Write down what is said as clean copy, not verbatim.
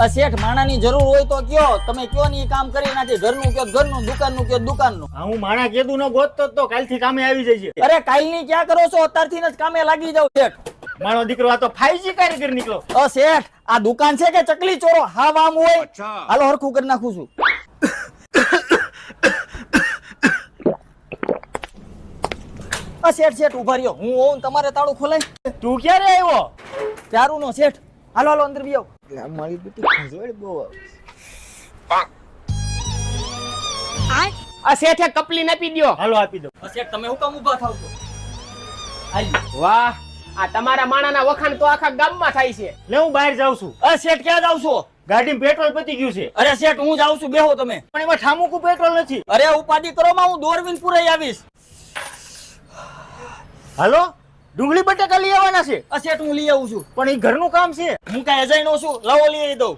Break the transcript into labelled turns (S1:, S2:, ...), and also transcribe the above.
S1: શેઠ માણાની જરૂર હોય તો કયો, તમે કયો ને ઈ કામ કરી નાખી. ઘરનું કયો ઘરનું, દુકાનનું કયો દુકાનનું.
S2: હા, હું માણા કેદું ન ગોતતો તો કાલથી કામે આવી જશે.
S1: અરે કાલની ક્યાં કરો છો, અત્યારથી જ કામે લાગી જાવ શેઠ.
S2: મારો દીકરો આ તો 5G કારીગર નીકળો.
S1: શેઠ આ દુકાન છે કે ચકલી ચોરો? હા વામ હોય. હાલો હરખું કરી નાખું છું. શેઠ ઉભા રહ્યો, હું હોઉં ને તમારે તાળું ખોલાય.
S2: તું ક્યારે આવ્યો?
S1: ત્યારું નો શેઠ. હાલો અંદર બી આવ. મારી બેટી ખંજવાળ બહુ આવે.
S3: આ શેઠે કપલી આપી દ્યો.
S2: હાલો આપી દો.
S1: શેઠ તમે હું કામ ઊભા થાવ છો?
S3: વાહ, આ તમારા માણાના વખાણ તો આખા ગામમાં થાય છે.
S2: લે હું બહાર જાઉં છું.
S1: શેઠ ક્યાં જાવ છો?
S2: ગાડીમાં પેટ્રોલ પતી ગયું છે.
S1: અરે શેઠ હું જાઉં છું, બેહો તમે.
S2: પણ એમાં ઠામુકું પેટ્રોલ નથી.
S1: અરે ઉપાધિ કરો માં, હું દોરવીને પુરાઈ આવીશ.
S2: હાલો, ડુંગળી બટાકા લઈ આવવાના છે.
S1: શેઠ હું લઈ આવું છું.
S2: પણ એ ઘરનું કામ છે.
S1: હું કાંઈ અજાણ્યો છું, લાવો લઈ આવી દઉં.